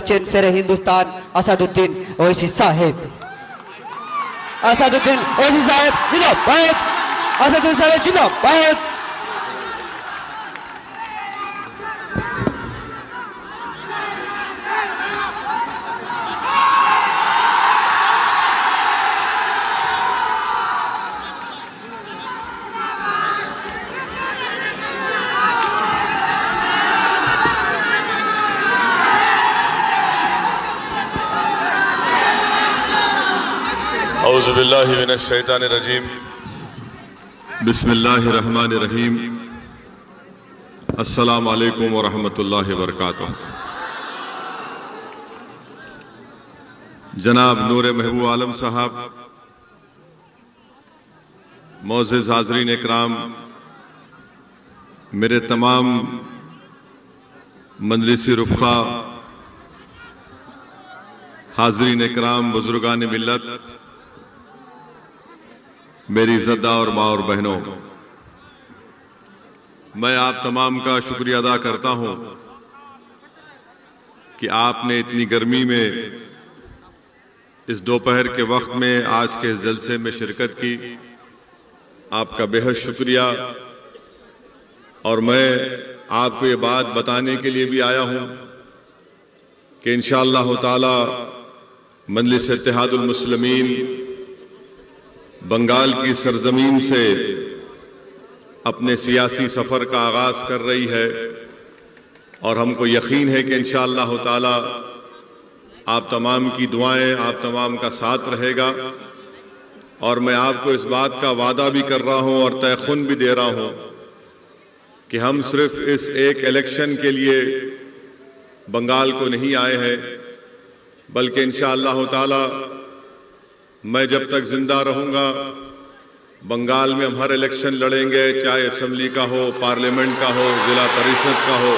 Chain शेर हिंदुस्तान असदुद्दीन ओवैसी साहेब। असदुद्दीन ओवैसी साहेब जिंदाबाद। असदुद्दीन साहेब जिंदाबाद। औज़ुबिल्लाहि मिनश्शैतानिर्रजीम बिस्मिल्लाहिर्रहमानिर्रहीम अस्सलामु अलैकुम व रहमतुल्लाहि व बरकातुहू। जनाब नूर महबूब आलम साहब, मोअज़्ज़िज़ हाज़रीन इकराम, मेरे तमाम मजलिसी रुफ़क़ा, हाज़रीन इकराम, बुज़ुर्गान मिल्लत, मेरी इज़्ज़तदार और माँ और बहनों, मैं आप तमाम का शुक्रिया अदा करता हूँ कि आपने इतनी गर्मी में इस दोपहर के वक्त में आज के इस जलसे में शिरकत की। आपका बेहद शुक्रिया। और मैं आपको ये बात बताने के लिए भी आया हूँ कि इंशाअल्लाह ताला मजलिस इत्तेहादुल मुस्लिमीन बंगाल की सरजमीन से अपने सियासी सफ़र का आगाज़ कर रही है और हमको यकीन है कि इंशाअल्लाह ताला आप तमाम की दुआएं, आप तमाम का साथ रहेगा। और मैं आपको इस बात का वादा भी कर रहा हूं और तयखुन भी दे रहा हूं कि हम सिर्फ इस एक इलेक्शन के लिए बंगाल को नहीं आए हैं, बल्कि इंशाअल्लाह ताला मैं जब तक जिंदा रहूंगा बंगाल में हम हर इलेक्शन लड़ेंगे, चाहे असेंबली का हो, पार्लियामेंट का हो, जिला परिषद का हो।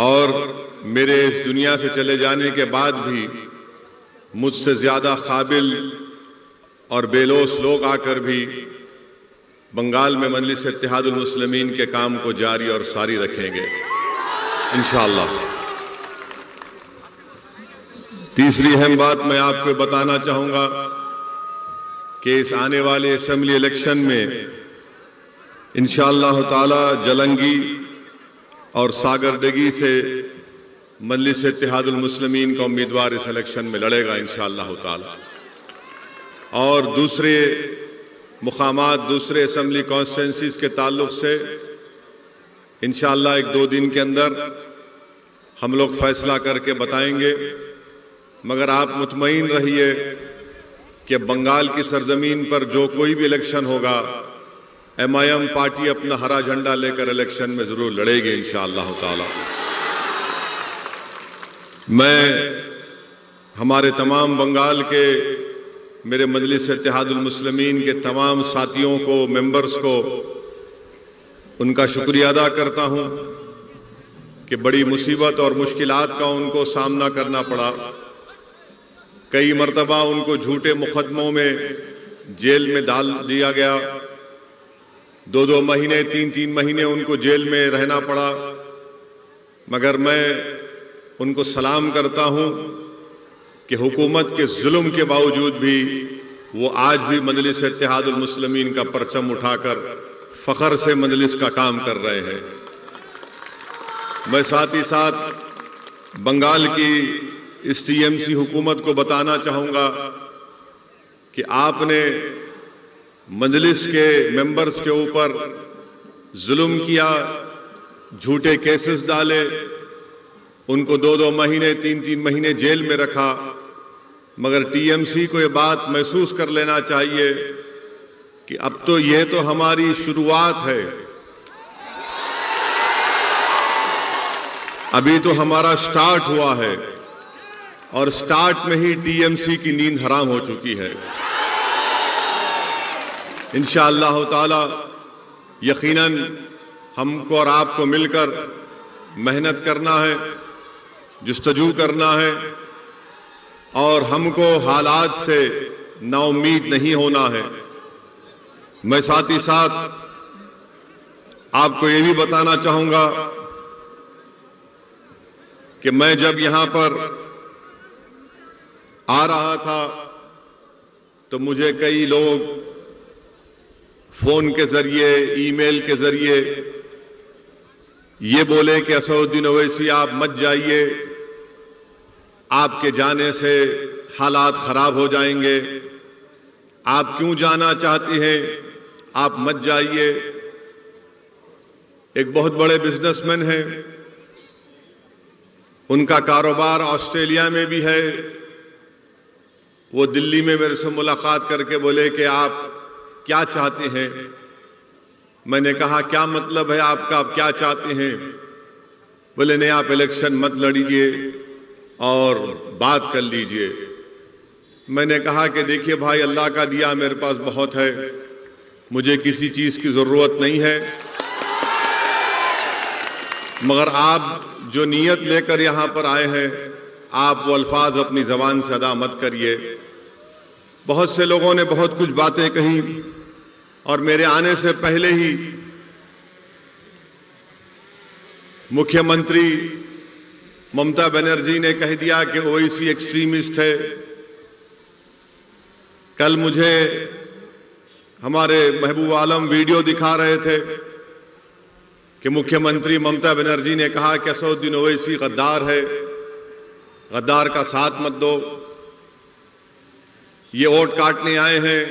और मेरे इस दुनिया से चले जाने के बाद भी मुझसे ज्यादा काबिल और बेलोस लोग आकर भी बंगाल में मजलिस इत्तेहादुल मुस्लिमीन के काम को जारी और सारी रखेंगे इंशाअल्लाह। तीसरी अहम बात मैं आपको बताना चाहूंगा कि इस आने वाले असेंबली इलेक्शन में इंशाअल्लाह ताला जलंगी और सागरदगी से मजलिस इत्तेहादुल मुस्लिमीन का उम्मीदवार इस इलेक्शन में लड़ेगा इंशाअल्लाह ताला। और दूसरे मुकामात, दूसरे असेंबली कॉन्स्टिट्यूंसीज के ताल्लुक से इंशाअल्लाह 1-2 दिन के अंदर हम लोग फैसला करके बताएंगे। मगर आप मुतमईन रहिए कि बंगाल की सरजमीन पर जो कोई भी इलेक्शन होगा, MIM पार्टी अपना हरा झंडा लेकर इलेक्शन में जरूर लड़ेगी इंशाअल्लाह ताला। मैं हमारे तमाम बंगाल के मेरे मजलिस इत्तेहादुल मुस्लिमीन के तमाम साथियों को, मेंबर्स को उनका शुक्रिया अदा करता हूं कि बड़ी मुसीबत और मुश्किलात का उनको सामना करना पड़ा। कई मर्तबा उनको झूठे मुकदमों में जेल में डाल दिया गया, 2-2 महीने, 3-3 महीने उनको जेल में रहना पड़ा। मगर मैं उनको सलाम करता हूं कि हुकूमत के जुल्म के बावजूद भी वो आज भी मजलिस इत्तेहादुल मुस्लिमीन का परचम उठाकर फख्र से मजलिस का काम कर रहे हैं। मैं साथ ही साथ बंगाल की इस TMC हुकूमत को बताना चाहूंगा कि आपने मजलिस के मेंबर्स के ऊपर जुल्म किया, झूठे केसेस डाले, उनको 2-2 महीने, 3-3 महीने जेल में रखा। मगर TMC को ये बात महसूस कर लेना चाहिए कि अब तो ये तो हमारी शुरुआत है, अभी तो हमारा स्टार्ट हुआ है और स्टार्ट में ही TMC की नींद हराम हो चुकी है। इंशाअल्लाह ताला यकीनन हमको और आपको मिलकर मेहनत करना है, जुस्तजू करना है और हमको हालात से नाउम्मीद नहीं होना है। मैं साथ ही साथ आपको ये भी बताना चाहूंगा कि मैं जब यहां पर आ रहा था तो मुझे कई लोग फोन के जरिए, ईमेल के जरिए ये बोले कि असदुद्दीन ओवैसी आप मत जाइए, आपके जाने से हालात खराब हो जाएंगे, आप क्यों जाना चाहती हैं, आप मत जाइए। एक बहुत बड़े बिजनेसमैन हैं, उनका कारोबार ऑस्ट्रेलिया में भी है। वो दिल्ली में मेरे से मुलाकात करके बोले कि आप क्या चाहते हैं। मैंने कहा क्या मतलब है आपका, आप क्या चाहते हैं। बोले नहीं, आप इलेक्शन मत लड़िए और बात कर लीजिए। मैंने कहा कि देखिए भाई, अल्लाह का दिया मेरे पास बहुत है, मुझे किसी चीज की जरूरत नहीं है, मगर आप जो नीयत लेकर यहां पर आए हैं, आप वो अल्फाज अपनी जबान से अदा मत करिए। बहुत से लोगों ने बहुत कुछ बातें कही और मेरे आने से पहले ही मुख्यमंत्री ममता बनर्जी ने कह दिया कि ओवैसी एक्सट्रीमिस्ट है। कल मुझे हमारे महबूब आलम वीडियो दिखा रहे थे कि मुख्यमंत्री ममता बनर्जी ने कहा कि असदुद्दीन ओवैसी गद्दार है, गद्दार का साथ मत दो, ये वोट काटने आए हैं,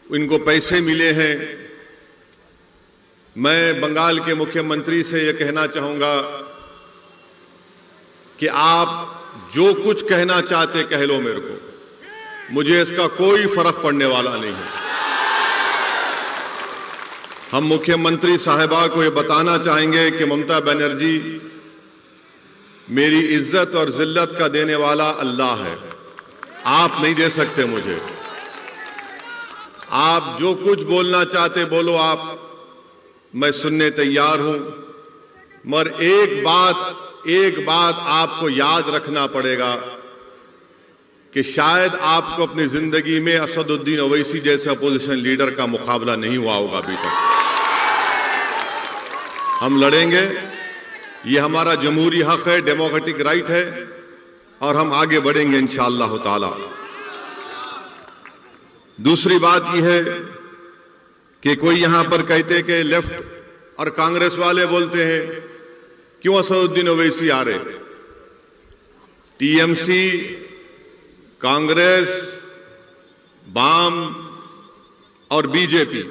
इनको पैसे मिले हैं। मैं बंगाल के मुख्यमंत्री से यह कहना चाहूंगा कि आप जो कुछ कहना चाहते कह लो मेरे को, मुझे इसका कोई फर्क पड़ने वाला नहीं है। हम मुख्यमंत्री साहिबा को यह बताना चाहेंगे कि ममता बनर्जी, मेरी इज्जत और जिल्लत का देने वाला अल्लाह है, आप नहीं दे सकते मुझे। आप जो कुछ बोलना चाहते बोलो आप, मैं सुनने तैयार हूं, मगर एक बात आपको याद रखना पड़ेगा कि शायद आपको अपनी जिंदगी में असदुद्दीन ओवैसी जैसे अपोजिशन लीडर का मुकाबला नहीं हुआ होगा अभी तक। हम लड़ेंगे, ये हमारा जमहूरी हक है, डेमोक्रेटिक राइट है, और हम आगे बढ़ेंगे इंशाअल्लाह ताला। दूसरी बात यह है कि कोई यहां पर कहते कि लेफ्ट और कांग्रेस वाले बोलते हैं क्यों असदुद्दीन ओवैसी आ रहे। टीएमसी, कांग्रेस, बाम और बीजेपी,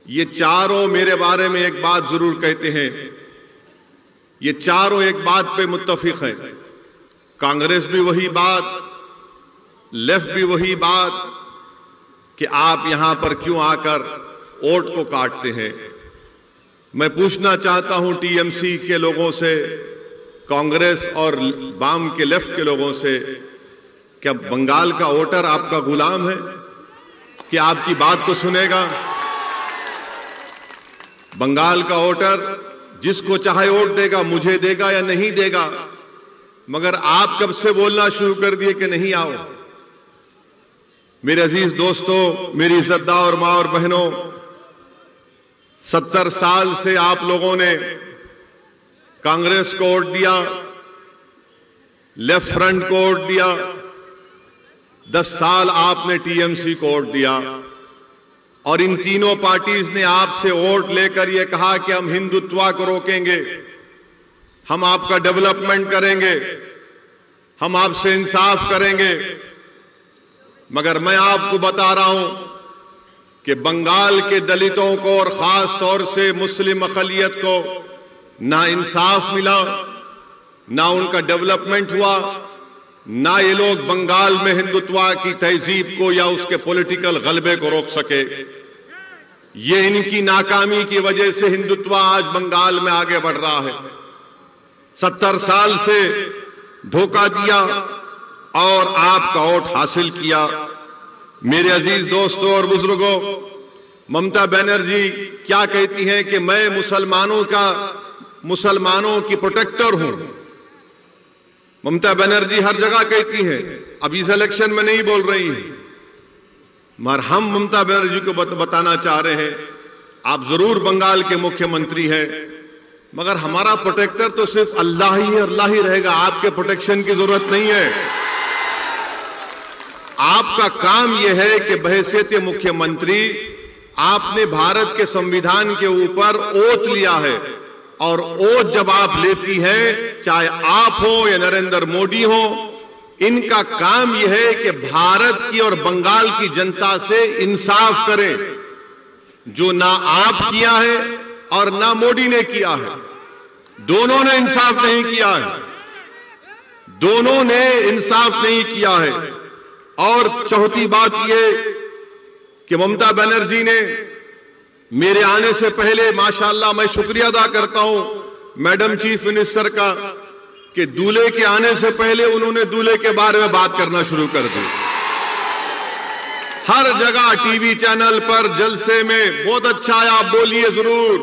ये चारों मेरे बारे में एक बात जरूर कहते हैं, ये चारों एक बात पे मुत्तफिक हैं। कांग्रेस भी वही बात, लेफ्ट भी वही बात कि आप यहां पर क्यों आकर वोट को काटते हैं। मैं पूछना चाहता हूं टीएमसी के लोगों से, कांग्रेस और बाम के लेफ्ट के लोगों से, क्या बंगाल का वोटर आपका गुलाम है कि आपकी बात को सुनेगा? बंगाल का वोटर जिसको चाहे वोट देगा, मुझे देगा या नहीं देगा, मगर आप कब से बोलना शुरू कर दिए कि नहीं आओ। मेरे अजीज दोस्तों, मेरी इज्जतदार मां और बहनों, 70 साल से आप लोगों ने कांग्रेस को वोट दिया, लेफ्ट फ्रंट को वोट दिया, 10 साल आपने टीएमसी को वोट दिया, और इन तीनों पार्टीज ने आपसे वोट लेकर यह कहा कि हम हिंदुत्व को रोकेंगे, हम आपका डेवलपमेंट करेंगे, हम आपसे इंसाफ करेंगे। मगर मैं आपको बता रहा हूं कि बंगाल के दलितों को और खास तौर से मुस्लिम अक़लियत को ना इंसाफ मिला, ना उनका डेवलपमेंट हुआ, ना ये लोग बंगाल में हिंदुत्व की तहजीब को या उसके पॉलिटिकल गलबे को रोक सके। ये इनकी नाकामी की वजह से हिंदुत्व आज बंगाल में आगे बढ़ रहा है। 70 साल से धोखा दिया और आपका वोट हासिल किया। मेरे अजीज दोस्तों और बुजुर्गों, ममता बनर्जी क्या कहती हैं कि मैं मुसलमानों की प्रोटेक्टर हूं। ममता बनर्जी हर जगह कहती हैं, अब इस इलेक्शन में नहीं बोल रही हैं, मगर हम ममता बनर्जी को बताना चाह रहे हैं, आप जरूर बंगाल के मुख्यमंत्री हैं, मगर हमारा प्रोटेक्टर तो सिर्फ अल्लाह ही है, अल्लाह ही रहेगा। आपके प्रोटेक्शन की जरूरत नहीं है। आपका काम यह है कि बहैसियत मुख्यमंत्री आपने भारत के संविधान के ऊपर ओथ लिया है, और ओथ जब आप लेती हैं, चाहे आप हो या नरेंद्र मोदी हो, इनका काम यह है कि भारत की और बंगाल की जनता से इंसाफ करें, जो ना आप किया है और ना मोदी ने किया है। दोनों ने इंसाफ नहीं किया है, दोनों ने इंसाफ नहीं किया है। और चौथी बात यह कि ममता बनर्जी ने मेरे आने से पहले, माशाल्लाह मैं शुक्रिया अदा करता हूं मैडम चीफ मिनिस्टर का, कि दूल्हे के आने से पहले उन्होंने दूल्हे के बारे में बात करना शुरू कर दी। हर जगह टीवी चैनल पर जलसे में बहुत अच्छा है, आप बोलिए जरूर,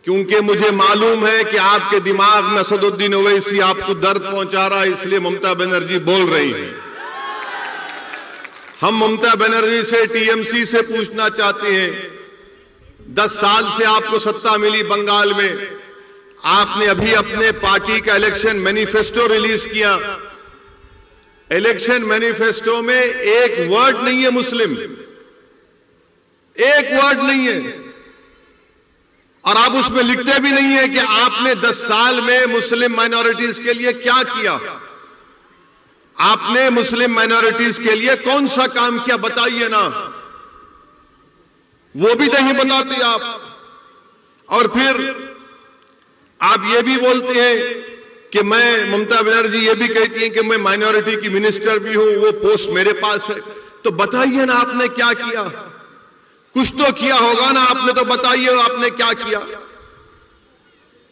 क्योंकि मुझे मालूम है कि आपके दिमाग में असदुद्दीन ओवैसी आपको दर्द पहुंचा रहा है, इसलिए ममता बनर्जी बोल रही हैं। हम ममता बनर्जी से, टीएमसी से पूछना चाहते हैं, 10 साल से आपको सत्ता मिली बंगाल में, आपने अभी अपने पार्टी का इलेक्शन मैनिफेस्टो रिलीज किया। इलेक्शन मैनिफेस्टो में एक वर्ड नहीं है मुस्लिम, एक वर्ड नहीं है, और आप उसमें लिखते भी नहीं है कि आपने 10 साल में मुस्लिम माइनॉरिटीज के लिए क्या किया। आपने मुस्लिम माइनॉरिटीज के लिए कौन सा काम किया, बताइए ना, वो भी नहीं बताते आप। और फिर आप ये भी बोलते हैं कि मैं, ममता बनर्जी ये भी कहती हैं कि मैं माइनॉरिटी की मिनिस्टर भी हूं, वो पोस्ट मेरे पास है। तो बताइए ना आपने क्या किया, कुछ तो किया होगा ना आपने, तो बताइए आपने क्या किया।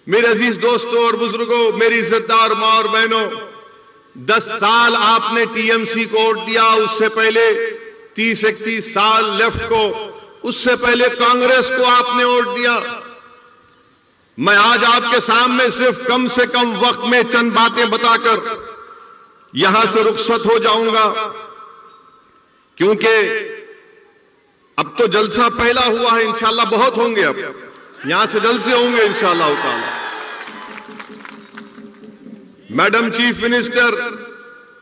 मेरे अजीज दोस्तों और बुजुर्गों, मेरी इज्जतदार मां और बहनों, 10 साल आपने टीएमसी को वोट दिया, उससे पहले 30-31 साल लेफ्ट को, उससे पहले कांग्रेस को आपने वोट दिया। मैं आज आपके सामने सिर्फ कम से कम वक्त में चंद बातें बताकर यहां से रुखसत हो जाऊंगा, क्योंकि अब तो जलसा पहला हुआ है, इंशाल्लाह बहुत होंगे, अब यहां से जलसे होंगे इंशाल्लाह ताला। मैडम चीफ मिनिस्टर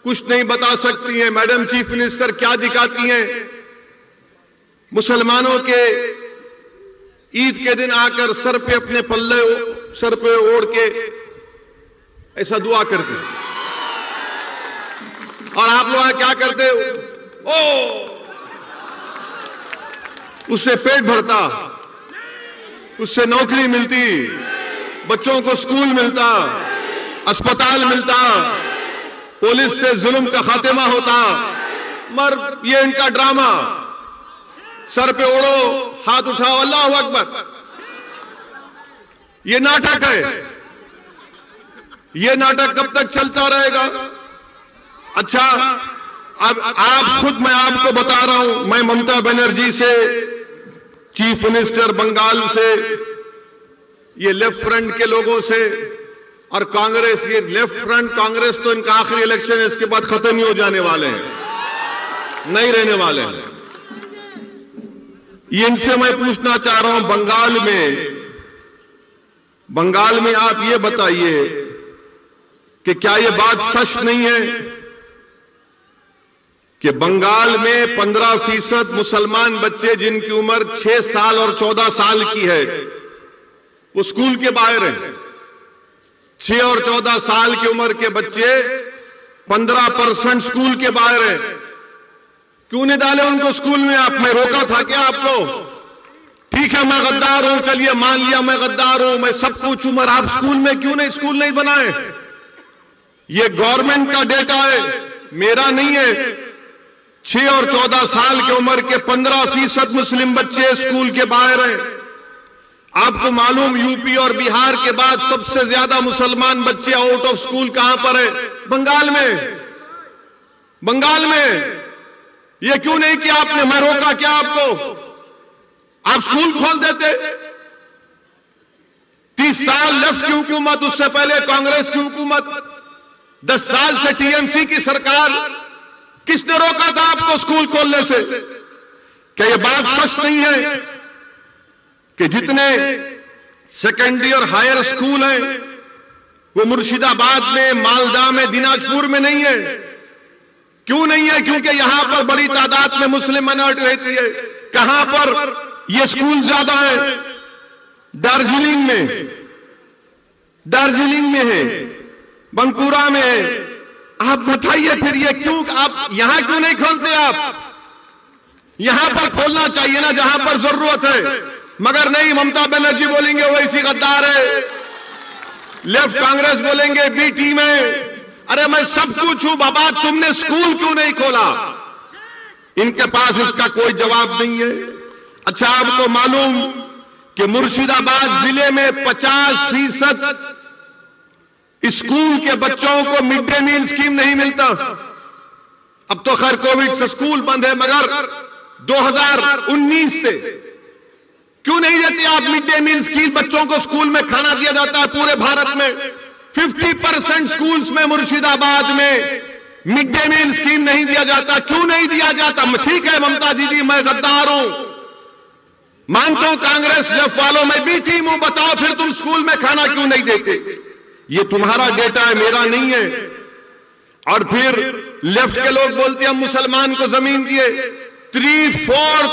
कुछ नहीं बता सकती हैं। मैडम चीफ मिनिस्टर क्या दिखाती हैं? मुसलमानों के ईद के दिन आकर सर पे अपने पल्ले सर पे ओढ़ के ऐसा दुआ करते, और आप लोग क्या करते? ओ, उससे पेट भरता, उससे नौकरी मिलती, बच्चों को स्कूल मिलता, अस्पताल मिलता, पुलिस से जुल्म का खात्मा होता। मगर ये इनका ड्रामा, सर पे ओढ़ो, हाथ उठाओ, अल्लाह अकबर, ये नाटक है। ये नाटक कब तक चलता रहेगा? अच्छा, अब आप खुद, मैं आपको बता रहा हूं, मैं ममता बनर्जी से, चीफ मिनिस्टर बंगाल से, ये लेफ्ट फ्रंट के लोगों से, और कांग्रेस, ये लेफ्ट फ्रंट कांग्रेस तो इनका आखिरी इलेक्शन है, इसके बाद खत्म ही हो जाने वाले हैं, नहीं रहने वाले हैं। ये इनसे मैं पूछना चाह रहा हूं, बंगाल में आप ये बताइए कि क्या ये बात सच नहीं है कि बंगाल में 15% मुसलमान बच्चे जिनकी उम्र 6 साल और 14 साल की है, वो स्कूल के बाहर हैं। 6 और 14 साल की उम्र के बच्चे 15% स्कूल के बाहर हैं। क्यों नहीं डाले उनको स्कूल में? आप, मैं रोका था क्या आपको? ठीक है, मैं गद्दार हूं, चलिए मान लिया मैं गद्दार हूं, मैं सब कुछ हूं, मगर आप स्कूल में क्यों नहीं, स्कूल नहीं बनाए? ये गवर्नमेंट का डेटा है, मेरा नहीं है। 6 और 14 साल की उम्र के 15% मुस्लिम बच्चे स्कूल के बाहर हैं। आपको मालूम, यूपी और बिहार के बाद सबसे ज्यादा मुसलमान बच्चे आउट ऑफ स्कूल कहां पर है? बंगाल में। बंगाल में ये क्यों नहीं किया आपने? मैं रोका क्या आपको? आप स्कूल खोल देते। 30 साल लेफ्ट की हुकूमत, उससे पहले कांग्रेस की हुकूमत, 10 साल से टीएमसी की सरकार, किसने रोका था आपको स्कूल खोलने से? क्या यह बात सच नहीं है कि जितने सेकेंडरी और हायर स्कूल हैं, वो मुर्शिदाबाद में, मालदा में, दिनाजपुर में नहीं है। क्यों नहीं है? क्योंकि यहां पर बड़ी तादाद में मुस्लिम माइनॉरिटी रहती है। कहां पर ये स्कूल ज्यादा है? दार्जिलिंग में है, बंकुरा में है। आप बताइए फिर ये क्यों, आप यहां क्यों नहीं खोलते? आप यहां पर खोलना चाहिए ना जहां पर जरूरत है। मगर नहीं, ममता बनर्जी बोलेंगे वो ऐसी गद्दार है, लेफ्ट कांग्रेस बोलेंगे बी टीम है। अरे मैं सब कुछ हूं बाबा, तुमने स्कूल क्यों नहीं खोला? इनके पास इसका कोई जवाब नहीं है। अच्छा, आपको मालूम कि मुर्शिदाबाद जिले में 50% स्कूल के बच्चों को मिड डे मील स्कीम नहीं मिलता। अब तो खैर कोविड से स्कूल बंद है, मगर 2019 से क्यों नहीं देते आप मिड डे मील स्कीम? बच्चों को स्कूल में खाना दिया जाता है पूरे भारत में। 50% स्कूल्स में मुर्शिदाबाद में मिड डे मील स्कीम नहीं दिया जाता। क्यों नहीं दिया जाता? ठीक है ममता दीदी, मैं गद्दार हूं, मानता हूं कांग्रेस लेफ्ट वालों, मैं भी टीम हूं। बताओ फिर तुम स्कूल में खाना क्यों नहीं देते? ये तुम्हारा डेटा है, मेरा नहीं है। और फिर लेफ्ट के लोग बोलते हैं हम मुसलमान को जमीन दिए। 3/4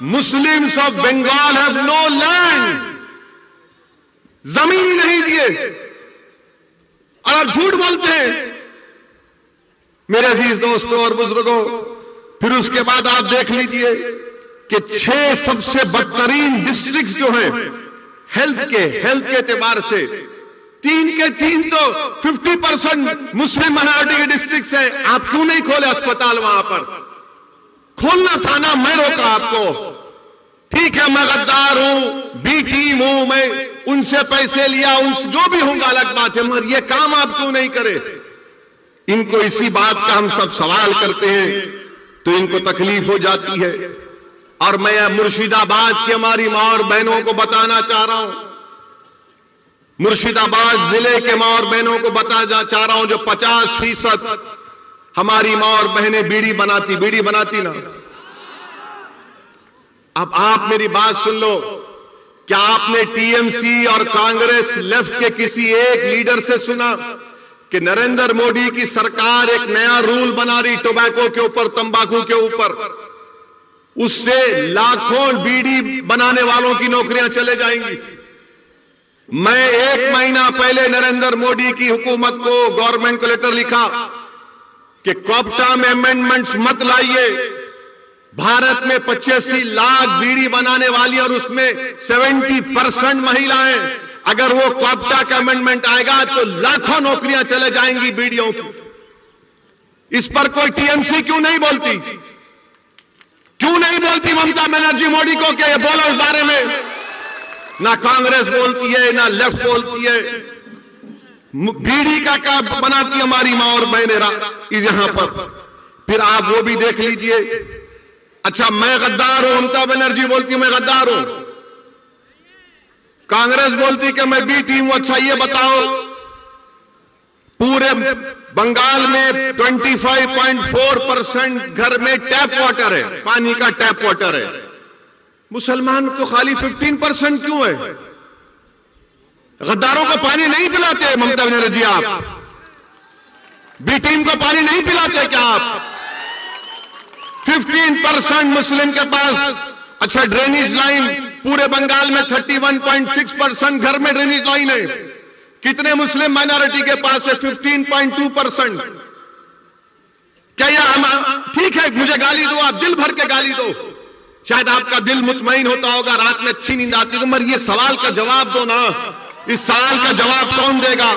Muslims of Bengal have no land, जमीन नहीं दिए और आप झूठ बोलते हैं मेरे अजीज दोस्तों और बुजुर्गों। फिर उसके बाद आप देख लीजिए कि 6 सबसे बदतरीन डिस्ट्रिक्ट जो हैं हेल्थ के एतबार से, 3 के 3 तो 50% मुस्लिम माइनॉरिटी के डिस्ट्रिक्ट है। आप क्यों नहीं खोले अस्पताल? वहां पर खोलना था ना, मैं रोका आपको। ठीक है, मैं गद्दार हूं, बी टीम हूं, मैं उनसे पैसे लिया, उनसे जो भी होगा अलग बात है, मगर ये काम आप क्यों नहीं करे? इनको इसी बात का हम सब सवाल करते हैं तो इनको तकलीफ हो जाती है। और मैं मुर्शिदाबाद की हमारी मां और बहनों को बताना चाह रहा हूं, मुर्शिदाबाद जिले के मां और बहनों को बताना चाह रहा हूं, जो 50% हमारी मां और बहनें बीड़ी बनाती ना। अब आप मेरी बात सुन लो। क्या आपने टीएमसी और कांग्रेस लेफ्ट के किसी एक लीडर से सुना कि नरेंद्र मोदी की सरकार एक नया रूल बना रही टोबैको के ऊपर, तंबाकू के ऊपर, उससे लाखों बीड़ी बनाने वालों की नौकरियां चले जाएंगी? मैं 1 महीना पहले नरेंद्र मोदी की हुकूमत को, गवर्नमेंट को लेटर लिखा कि कोप्टा में अमेंडमेंट्स मत लाइए। भारत में 85 लाख बीड़ी बनाने वाली और उसमें 70% महिलाएं। अगर वो कोप्टा का अमेंडमेंट आएगा तो लाखों नौकरियां चले जाएंगी बीड़ियों की। इस पर कोई टीएमसी क्यों नहीं बोलती? क्यों नहीं बोलती ममता बनर्जी मोदी को कि ये बोलो इस बारे में? ना कांग्रेस बोलती है, ना लेफ्ट बोलती है। बीड़ी का क्या बनाती हमारी मां और बहनें यहां पर। फिर आप वो भी देख लीजिए। अच्छा, मैं गद्दार हूं, ममता बनर्जी बोलती मैं गद्दार हूं, कांग्रेस बोलती कि मैं बी टीम हूं। अच्छा, ये बताओ, पूरे बंगाल में 25.4% घर में टैप वाटर है, पानी का टैप वाटर है। मुसलमान को खाली 15% क्यों है? गद्दारों को पानी नहीं पिलाते ममता बनर्जी? आप बी टीम को पानी नहीं पिलाते क्या आप? 15% मुस्लिम के पास। अच्छा, ड्रेनेज लाइन पूरे बंगाल में 31.6% घर में ड्रेनेज लाइन है। कितने मुस्लिम माइनॉरिटी के पास है? 15.2%। क्या यह ठीक है? मुझे गाली दो, आप दिल भर के गाली दो, शायद आपका दिल मुतमईन होता होगा, रात में अच्छी नींद आती है, मगर ये सवाल का जवाब दो ना। इस सवाल का जवाब कौन देगा?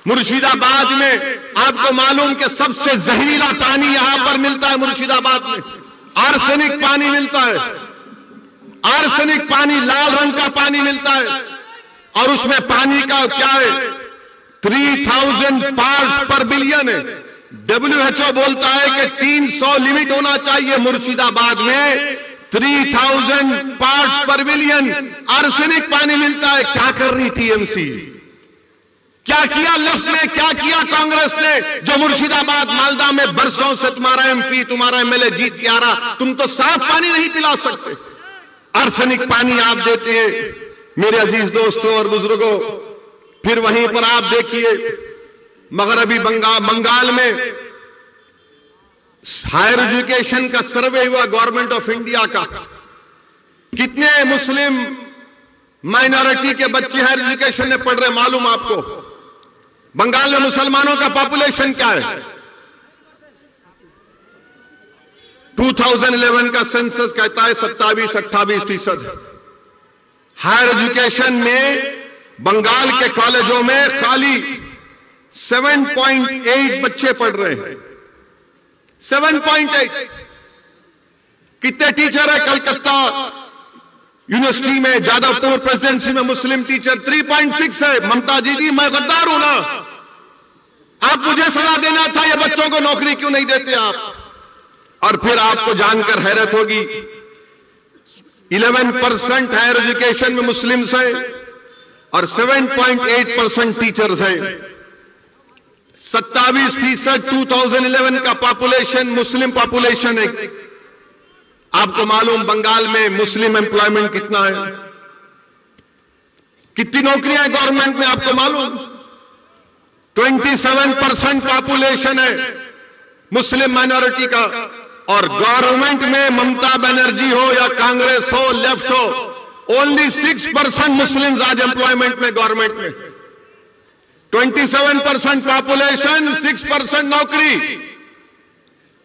मुर्शिदाबाद में आपको मालूम कि सबसे जहरीला पानी यहां पर मिलता है। मुर्शिदाबाद में आर्सेनिक पानी मिलता है, आर्सेनिक पानी, लाल रंग का पानी मिलता है। और उसमें पानी का क्या है? 3000 पार्ट्स पर बिलियन है। WHO बोलता है कि 300 लिमिट होना चाहिए। मुर्शिदाबाद में 3000 पार्ट्स पर बिलियन आर्सेनिक पानी मिलता है। क्या कर रही टीएमसी? क्या किया लेफ्ट ने? क्या किया कांग्रेस ने? जो मुर्शिदाबाद, मालदा में बरसों से तुम्हारा एमपी, तुम्हारा एमएलए जीत के आ रहा, तुम तो साफ पानी नहीं पिला सकते, आर्सेनिक पानी आप देते हैं। मेरे अजीज दोस्तों और बुजुर्गों, फिर वहीं पर आप देखिए मगरबी बंगाल में हायर एजुकेशन का सर्वे हुआ गवर्नमेंट ऑफ इंडिया का। कितने मुस्लिम माइनॉरिटी के बच्चे हायर एजुकेशन में पढ़ रहे मालूम आपको? बंगाल में मुसलमानों का पॉपुलेशन क्या है? 2011 का सेंसस कहता है 27-28%। हायर एजुकेशन में बंगाल के कॉलेजों में खाली 7.8 बच्चे पढ़ रहे हैं। 7.8। कितने टीचर है कलकत्ता यूनिवर्सिटी में, जादवपुर प्रेसिडेंसी में मुस्लिम टीचर 3.6 है। ममता जी, मैं गद्दार हूं ना? आप मुझे सलाह देना था, ये बच्चों को नौकरी क्यों नहीं देते आप? और फिर आपको जानकर हैरत होगी 11% हायर एजुकेशन में मुस्लिम्स हैं और 7.8% टीचर्स हैं। 27% 2011 का पॉपुलेशन मुस्लिम पॉपुलेशन है। आपको मालूम बंगाल में मुस्लिम एम्प्लॉयमेंट कितना है? कितनी नौकरियां गवर्नमेंट में आपको मालूम? 27% पॉपुलेशन है मुस्लिम माइनॉरिटी का। और गवर्नमेंट में ममता बनर्जी हो या कांग्रेस हो, लेफ्ट हो, ओनली 6% मुस्लिम्स आज एम्प्लॉयमेंट में गवर्नमेंट में। 27% पॉपुलेशन, 6% नौकरी।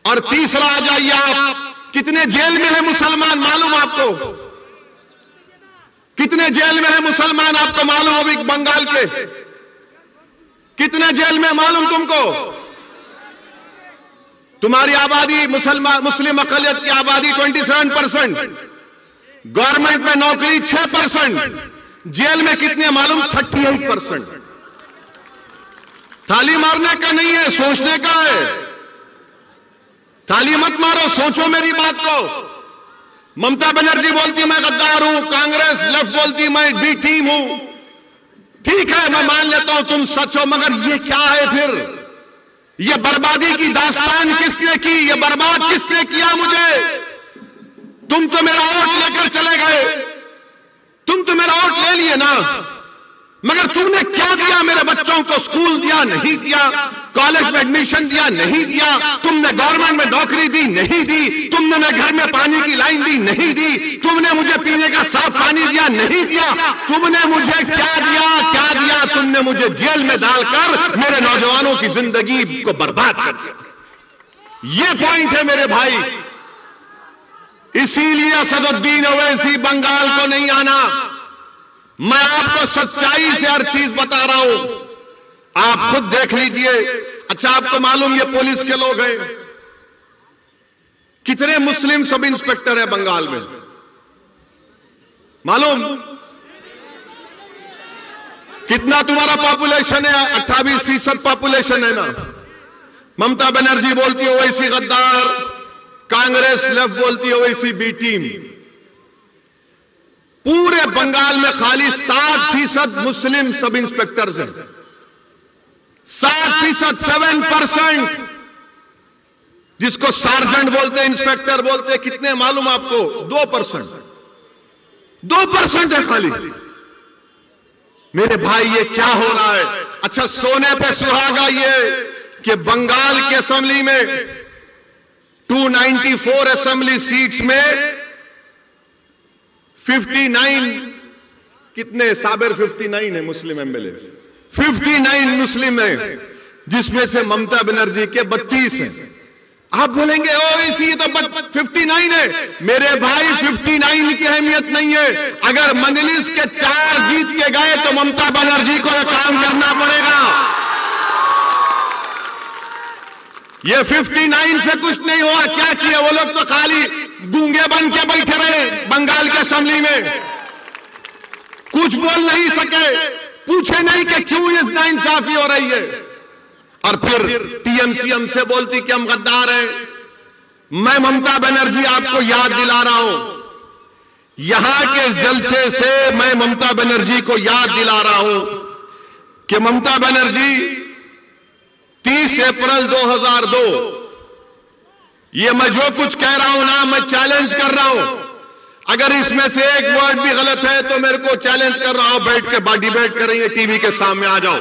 और तीसरा आ जाइए आप, कितने जेल में है मुसलमान मालूम आपको? कितने जेल में है मुसलमान आपको मालूम? अभी बंगाल के कितने जेल में मालूम तुमको? तुम्हारी आबादी मुस्लिम अकलियत की आबादी 27%, गवर्नमेंट में नौकरी 6%, जेल में कितने मालूम? 38%। थाली मारने का नहीं है, सोचने का है। थाली मत मारो, सोचो मेरी बात को। ममता बनर्जी बोलती मैं गद्दार हूं, कांग्रेस लेफ्ट बोलती मैं बी टीम हूं। ठीक है, मैं मान लेता हूं तुम सच हो, मगर ये क्या है फिर? ये बर्बादी की दास्तान किसने की? ये बर्बाद किसने किया मुझे? तुम तो मेरा वोट लेकर चले गए, तुम तो मेरा वोट ले लिए ना, मगर तुमने क्या दिया मेरे बच्चों को? स्कूल दिया नहीं दिया, कॉलेज में एडमिशन दिया नहीं दिया, तुमने गवर्नमेंट में नौकरी दी नहीं दी, तुमने मेरे घर में पानी की लाइन दी नहीं दी, तुमने मुझे पीने का साफ पानी दिया नहीं दिया, तुमने मुझे क्या दिया? तुमने मुझे जेल में डालकर मेरे नौजवानों की जिंदगी को बर्बाद कर दिया। ये पॉइंट है मेरे भाई। इसीलिए असदुद्दीन ओवैसी बंगाल को नहीं आना। मैं आपको सच्चाई से हर चीज बता रहा हूं, आप खुद देख लीजिए। अच्छा, आपको मालूम ये पुलिस के लोग हैं? कितने मुस्लिम सब इंस्पेक्टर है बंगाल में मालूम? कितना तुम्हारा पॉपुलेशन है? 28% पॉपुलेशन है ना। ममता बनर्जी बोलती है ओवैसी गद्दार, कांग्रेस लेफ्ट बोलती है ओवैसी बी टीम। पूरे बंगाल में खाली 7% मुस्लिम सब इंस्पेक्टर्स हैं। 7%, 7%, जिसको सार्जेंट बोलते हैं, इंस्पेक्टर बोलते हैं। कितने मालूम आपको? 2%। 2% है खाली। मेरे भाई ये क्या हो रहा है? अच्छा, सोने पे सुहागा ये कि बंगाल की असेंबली में 294 असेंबली सीट्स में 59 कितने साबिर 59 है मुस्लिम एमएलए, 59 मुस्लिम है, जिसमें से ममता बनर्जी के 32 हैं। आप बोलेंगे ओ इसी तो 59 है। मेरे भाई 59 की अहमियत नहीं है। अगर मजलिस के 4 जीत के गए तो ममता बनर्जी को यह काम करना पड़ेगा। ये 59 से कुछ नहीं हुआ। क्या किया वो लोग? तो खाली गूंगे बन के बैठे रहे बंगाल के असेंबली में, कुछ बोल नहीं सके, पूछे नहीं कि क्यों ये नाइंसाफी हो रही है। और फिर टीएमसी हमसे बोलती कि हम गद्दार हैं। मैं ममता बनर्जी आपको याद दिला रहा हूं, यहां के जलसे से मैं ममता बनर्जी को याद दिला रहा हूं कि ममता बनर्जी 30 अप्रैल 2002, ये मैं जो कुछ कह रहा हूं ना, मैं चैलेंज कर रहा हूं। अगर इसमें से एक वर्ड भी गलत है तो मेरे को चैलेंज कर रहा हूं, बैठ के डिबेट करेंगे, टीवी के सामने आ जाओ।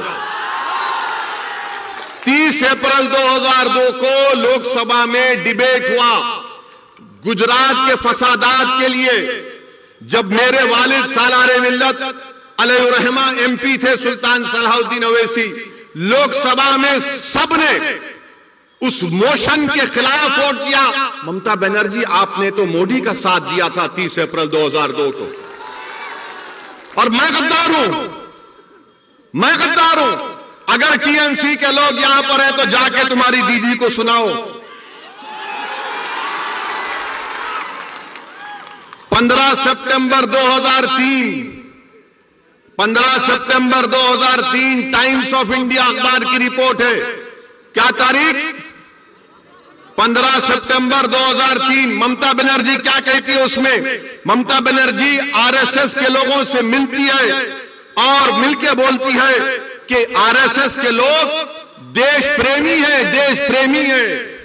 30 अप्रैल 2002 को लोकसभा में डिबेट हुआ गुजरात के फसादात के लिए, जब मेरे वालिद सालारे मिल्लत अलैहिर्रहमा एमपी थे सुल्तान सलाहुद्दीन अवैसी। लोकसभा में सबने उस मोशन के खिलाफ वोट दिया। ममता बनर्जी, आपने तो मोदी का साथ दिया था 30 अप्रैल 2002 को, और मैं गद्दार हूं। अगर टीएमसी के लोग यहां पर हैं तो जाके तुम्हारी दीदी को सुनाओ। 15 सितंबर 2003 टाइम्स ऑफ इंडिया अखबार की रिपोर्ट है। क्या तारीख? 15 सितंबर 2003। ममता बनर्जी क्या कहती है उसमें? ममता बनर्जी आरएसएस के लोगों से मिलती है और मिलके बोलती है कि आरएसएस के लोग देश प्रेमी हैं।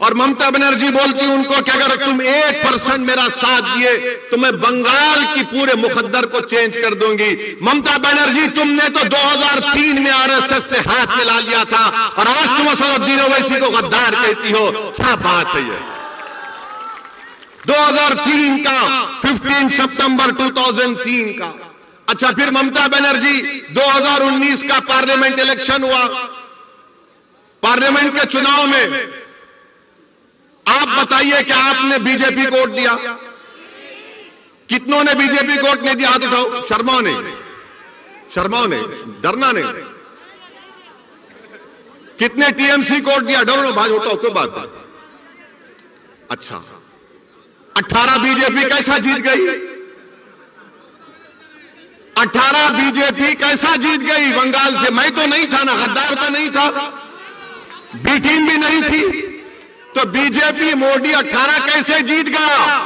और ममता बनर्जी बोलती है उनको कि अगर तुम 1% मेरा साथ दिए तो मैं बंगाल की पूरे मुकद्दर को चेंज कर दूंगी। ममता बनर्जी, तुमने तो 2003 में आरएसएस से हाथ मिला लिया था और आज तुम असदुद्दीन ओवैसी को गद्दार कहती हो। क्या बात है ये? 2003 का 15 सितंबर 2003 का। अच्छा, फिर ममता बनर्जी 2019 का पार्लियामेंट इलेक्शन हुआ। पार्लियामेंट के चुनाव में आप बताइए कि आपने बीजेपी को वोट दिया? कितनों ने बीजेपी को वोट नहीं दिया? हाथ उठाओ। शर्माओ ने, डरना नहीं। कितने टीएमसी को वोट दिया? डरो भाई, उठाओ, कोई बात नहीं। अच्छा, 18 बीजेपी कैसा जीत गई? 18 बीजेपी कैसा जीत गई बंगाल से? मैं तो नहीं था ना, गद्दार तो नहीं था, बी टीम भी नहीं थी, तो बीजेपी मोदी 18 कैसे जीत गया?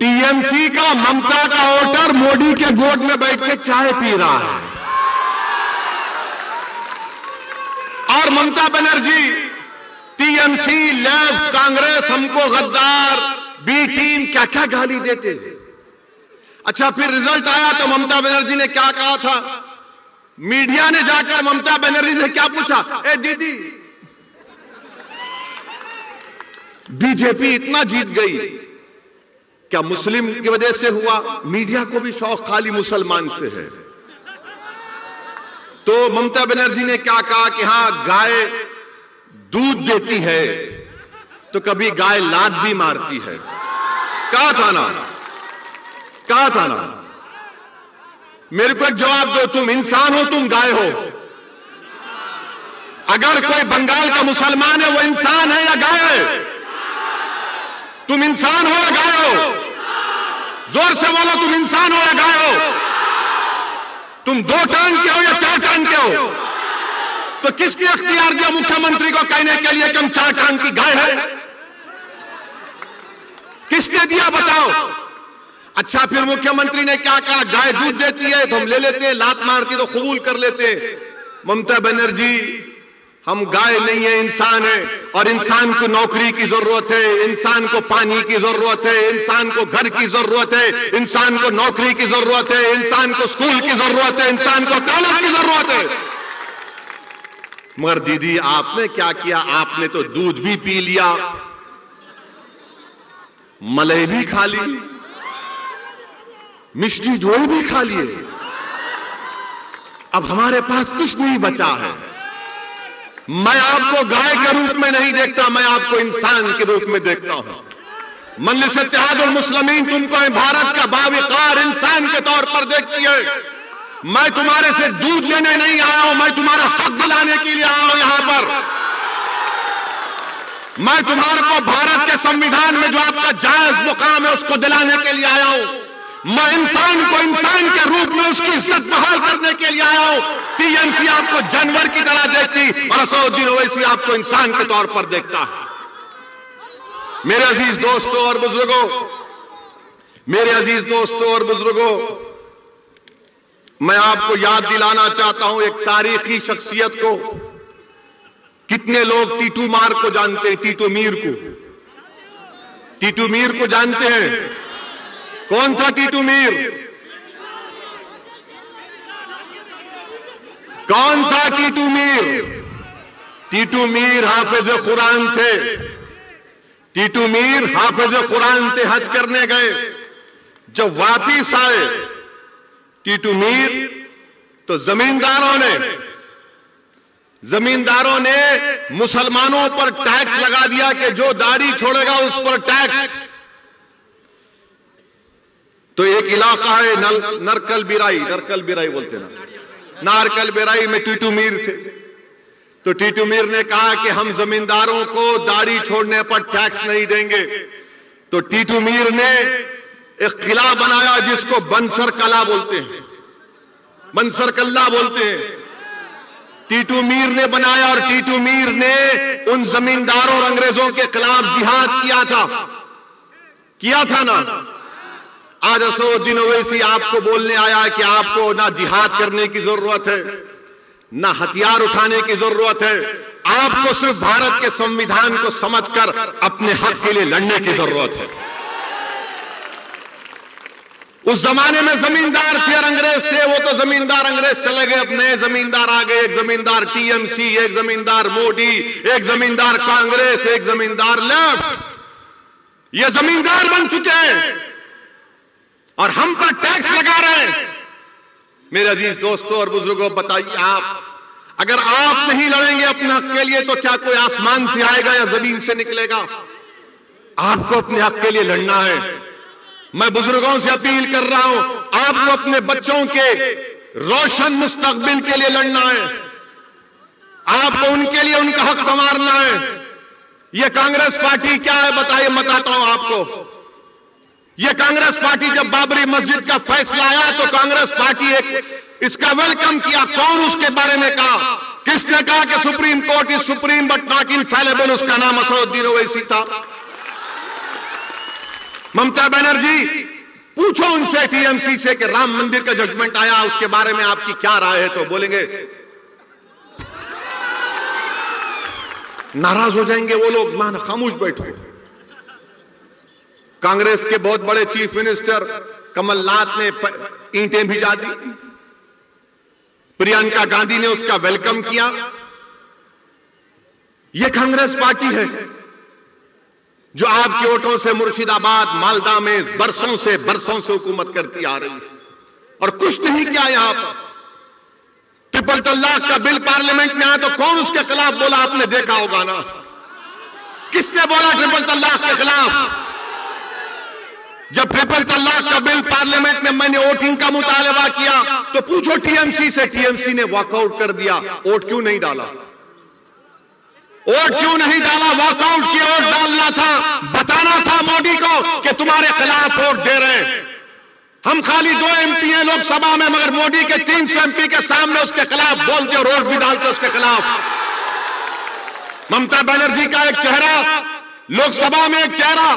टीएमसी का ममता का वोटर मोदी के गोद में बैठ के चाय पी रहा है। और ममता बनर्जी, टीएमसी, लेफ्ट, कांग्रेस हमको गद्दार, बी टीम, क्या क्या गाली देते थे। अच्छा, फिर रिजल्ट आया तो ममता बनर्जी ने क्या कहा था? मीडिया ने जाकर ममता बनर्जी से क्या पूछा? ए दीदी, बीजेपी इतना जीत गई, क्या मुस्लिम की वजह से हुआ? मीडिया को भी शौक खाली मुसलमान से है। तो ममता बनर्जी ने क्या कहा कि हां, गाय दूध देती है तो कभी गाय लात भी मारती है। कहा था ना? मेरे को एक जवाब दो, तुम इंसान हो, तुम गाय हो? अगर कोई बंगाल का मुसलमान है, वो इंसान है या गाय है? तुम इंसान हो या गाय हो? जोर से बोलो, तुम इंसान हो या गाय हो? तुम 2 टांग के हो या 4 टांग के हो? तो किसने अख्तियार दिया मुख्यमंत्री को कहने के लिए कि हम 4 टांग की गाय है? किसने दिया, बताओ? अच्छा, फिर मुख्यमंत्री ने क्या कहा? गाय दूध देती है तो हम ले लेते हैं, लात मारती तो कबूल कर लेते हैं। ममता बनर्जी, हम गाय नहीं है, इंसान है, और इंसान को नौकरी की जरूरत है, इंसान को पानी की जरूरत है, इंसान को घर की जरूरत है, इंसान को नौकरी की जरूरत है, इंसान को स्कूल की जरूरत है, इंसान को कॉलेज की जरूरत है। मगर दीदी, आपने क्या किया? आपने तो दूध भी पी लिया, मलाई भी खा ली, मिष्टी दोई भी खा लिए। अब हमारे पास कुछ नहीं बचा है। मैं आपको गाय के रूप में नहीं देखता, मैं आपको इंसान के रूप में देखता हूं। मजलिस इत्तेहादुल मुस्लिमीन तुमको भारत का बावकार इंसान के तौर पर देखती है। मैं तुम्हारे से दूध लेने नहीं आया हूं, मैं तुम्हारा हक दिलाने के लिए आया हूं यहां पर। मैं तुम्हारे को भारत के संविधान में जो आपका जायज मुकाम है उसको दिलाने के लिए आया हूं। मैं इंसान को इंसान के रूप में उसकी इज्जत बहाल करने के लिए आया हूं। टीएमसी आपको जानवर की तरह देखती और असदुद्दीन ओवैसी आपको इंसान के तौर पर देखता है। मेरे अजीज दोस्तों और बुजुर्गों, मैं आपको याद दिलाना चाहता हूं एक तारीखी शख्सियत को। कितने लोग टीटू मार को जानते हैं? टीटू मीर को। टीटू मीर को जानते हैं? कौन था टीटू मीर? कौन था टीटू मीर? टीटू मीर हाफिज कुरान थे। टीटू मीर हाफिज कुरान थे, हज करने गए। जब वापिस आए टीटू मीर, तो जमींदारों ने मुसलमानों पर टैक्स लगा दिया कि जो दाढ़ी छोड़ेगा उस पर टैक्स। तो एक इलाका है नरकल बिराई बोलते ना, नारकल बिराई में टीटू मीर थे। तो टीटू मीर ने कहा कि हम जमींदारों को दाढ़ी छोड़ने पर टैक्स नहीं देंगे। तो टीटू मीर ने एक किला बनाया जिसको बंसर कला बोलते हैं, बंसर कल्ला बोलते हैं। टीटू मीर ने बनाया और टीटू मीर ने उन जमींदारों और अंग्रेजों के खिलाफ जिहाद किया था ना। आज असदुद्दीन ओवैसी आपको बोलने आया कि आपको ना जिहाद करने की जरूरत है, ना हथियार उठाने की जरूरत है, आपको सिर्फ भारत के संविधान को समझकर अपने हक के लिए लड़ने की जरूरत है। उस जमाने में जमींदार थे और अंग्रेज थे, वो तो जमींदार अंग्रेज चले गए, अब नए जमींदार आ गए। एक जमींदार टीएमसी, एक जमींदार मोदी, एक जमींदार कांग्रेस, एक जमींदार लेफ्ट। ये जमींदार बन चुके हैं और हम पर टैक्स लगा रहे हैं। मेरे अजीज दोस्तों और बुजुर्गों, बताइए आप, अगर आप नहीं लड़ेंगे अपने हक के लिए तो क्या कोई आसमान से आएगा या जमीन से निकलेगा? आपको अपने हक के लिए लड़ना है। मैं बुजुर्गों से अपील कर रहा हूं, आपको अपने बच्चों के रोशन मुस्तकबिल के लिए लड़ना है। आपको उनके लिए उनका हक संवारना है। यह कांग्रेस पार्टी क्या है बताइए, बताता हूं आपको। यह कांग्रेस पार्टी जब बाबरी मस्जिद का फैसला आया तो कांग्रेस पार्टी इसका वेलकम किया। कौन उसके बारे में कहा? किसने कहा कि supreme court is supreme but not infallible? उसका नाम असदुद्दीन ओवैसी था। ममता बनर्जी, पूछो उनसे टीएमसी से कि राम मंदिर का जजमेंट आया, उसके बारे में आपकी क्या राय है? तो बोलेंगे, नाराज हो जाएंगे वो लोग, मान खामोश बैठो। कांग्रेस के बहुत बड़े चीफ मिनिस्टर कमलनाथ ने ईंटें भिजा दी, प्रियंका गांधी ने उसका वेलकम किया। यह कांग्रेस पार्टी है जो आपके वोटों से मुर्शिदाबाद, मालदा में बरसों से हुकूमत करती आ रही है और कुछ नहीं किया। यहां पर ट्रिपल तलाक का बिल पार्लियामेंट में आया तो कौन उसके खिलाफ बोला? आपने देखा होगा ना, किसने बोला ट्रिपल तलाक के खिलाफ? जब ट्रिपल तलाक का बिल पार्लियामेंट में मैंने वोटिंग का मुतालबा किया तो पूछो टीएमसी से, टीएमसी ने वॉकआउट कर दिया। वोट क्यों नहीं डाला? वोट क्यों नहीं डाला? वॉकआउट किया। वोट डालना था, बताना था मोदी को कि तुम्हारे खिलाफ वोट दे रहे हैं। हम खाली 2 एमपी हैं लोकसभा में, मगर मोदी के 300 एमपी के सामने उसके खिलाफ बोलते और वोट भी डालते उसके खिलाफ। ममता बनर्जी का एक चेहरा लोकसभा में, एक चेहरा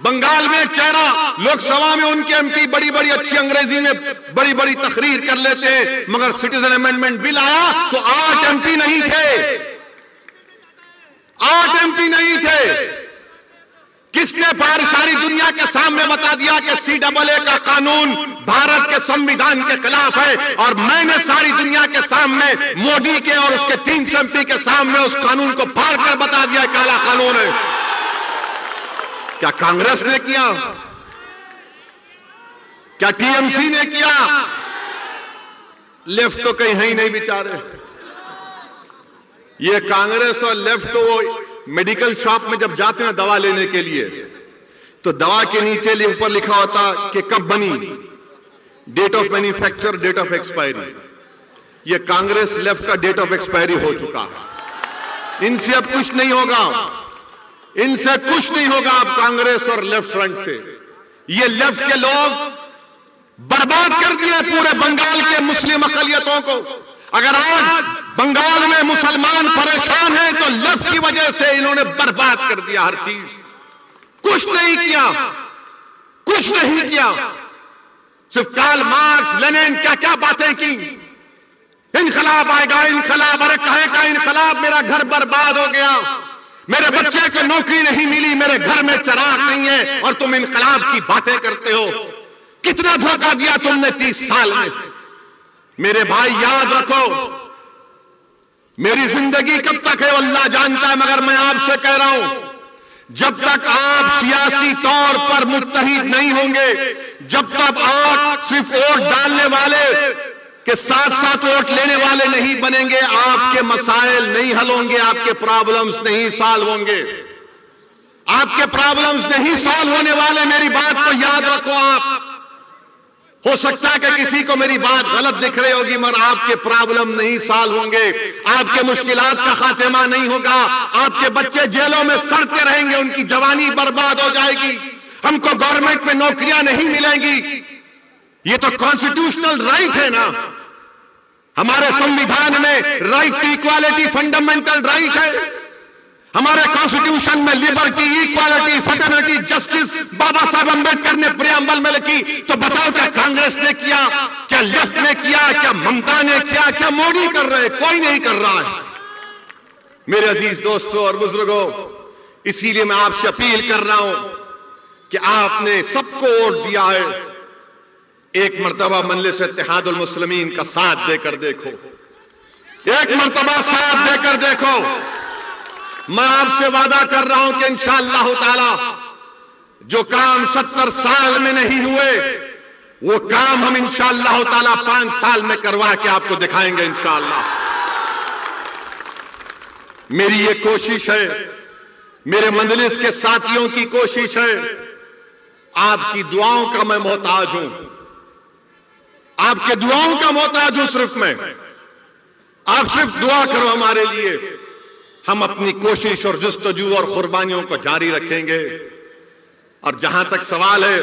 बंगाल में, एक चेहरा लोकसभा में। उनके एमपी बड़ी बड़ी अच्छी अंग्रेजी में बड़ी बड़ी तकरीर कर लेते हैं, मगर सिटीजन अमेंडमेंट बिल आया तो 8 एमपी नहीं थे, 8 एमपी नहीं थे। किसने सारी दुनिया के सामने बता दिया कि CAA का कानून भारत के संविधान के खिलाफ है? और मैंने सारी दुनिया के सामने मोदी के और उसके 300 एमपी के सामने उस कानून को फाड़ कर बता दिया काला कानून है। क्या कांग्रेस ने किया? क्या टीएमसी ने किया? लेफ्ट तो कहीं है ही नहीं बेचारे। ये कांग्रेस और लेफ्ट तो वो मेडिकल शॉप में जब जाते हैं दवा लेने के लिए तो दवा के नीचे ऊपर लिखा होता कि कब बनी, date of manufacture, date of expiry. ये कांग्रेस लेफ्ट का डेट ऑफ एक्सपायरी हो चुका है। इनसे अब कुछ नहीं होगा, इनसे कुछ नहीं होगा अब कांग्रेस और लेफ्ट फ्रंट से। ये लेफ्ट के लोग बर्बाद कर दिए पूरे बंगाल के मुस्लिम अकलियतों को। अगर आज बंगाल में मुसलमान परेशान हैं तो लेफ्ट की वजह से इन्होंने बर्बाद कर दिया हर चीज। कुछ नहीं किया, कुछ नहीं किया। सिर्फ कार्ल मार्क्स, लेनिन क्या क्या बातें की। इनकलाब आएगा, इनकलाब, अरे कहे का इनकलाब, मेरा घर बर्बाद हो गया, मेरे बच्चे को नौकरी नहीं मिली, मेरे घर में चिराग नहीं है, और तुम इनकलाब की बातें करते हो। कितना धोखा दिया तुमने 30 साल में। मेरे भाई याद रखो, मेरी जिंदगी कब तक है अल्लाह जानता है, मगर मैं आपसे कह रहा हूं, जब तक आप सियासी तौर पर मुत्तहिद नहीं होंगे, जब तक आप सिर्फ वोट डालने वाले के साथ साथ वोट लेने वाले नहीं बनेंगे, आपके मसाइल नहीं हल होंगे, आपके प्रॉब्लम्स नहीं सॉल्व होंगे, आपके प्रॉब्लम्स नहीं सॉल्व होने वाले। मेरी बात को याद रखो। आप हो सकता है कि किसी को मेरी बात गलत दिख रही होगी, मगर आपके प्रॉब्लम नहीं सॉल्व होंगे, आपके मुश्किलात का खात्मा नहीं होगा, आपके बच्चे जेलों में सड़ते रहेंगे, उनकी जवानी बर्बाद हो जाएगी, हमको गवर्नमेंट में नौकरियां नहीं मिलेंगी। ये तो कॉन्स्टिट्यूशनल राइट है ना, हमारे संविधान में right to equality fundamental right है, हमारे कॉन्स्टिट्यूशन में liberty, equality, fraternity, justice Baba Saheb Ambedkar ने प्रियम्बल में लिखी। तो बताओ, क्या कांग्रेस ने किया, क्या लेफ्ट ने किया, क्या ममता ने किया, क्या मोदी कर रहे? कोई नहीं कर रहा है। मेरे अजीज दोस्तों और बुजुर्गों, इसीलिए मैं आपसे अपील कर रहा हूं कि आपने सबको वोट दिया है, एक मर्तबा मजलिस इत्तेहादुल मुस्लिमीन का साथ देकर देखो, एक मर्तबा साथ देकर देखो। मैं आपसे वादा कर रहा हूं कि इंशाअल्लाह ताला जो काम 70 साल में नहीं हुए, वो काम हम इंशाअल्लाह ताला 5 साल में करवा के आपको दिखाएंगे इंशाअल्लाह। मेरी ये कोशिश है, मेरे मजलिस के साथियों की कोशिश है, आपकी दुआओं का मैं मोहताज हूं, आपके दुआओं का मोहताज हूं सिर्फ मैं। आप सिर्फ दुआ करो हमारे लिए, हम अपनी कोशिश और जुस्तजू और कुर्बानियों को जारी रखेंगे। और जहां तक सवाल है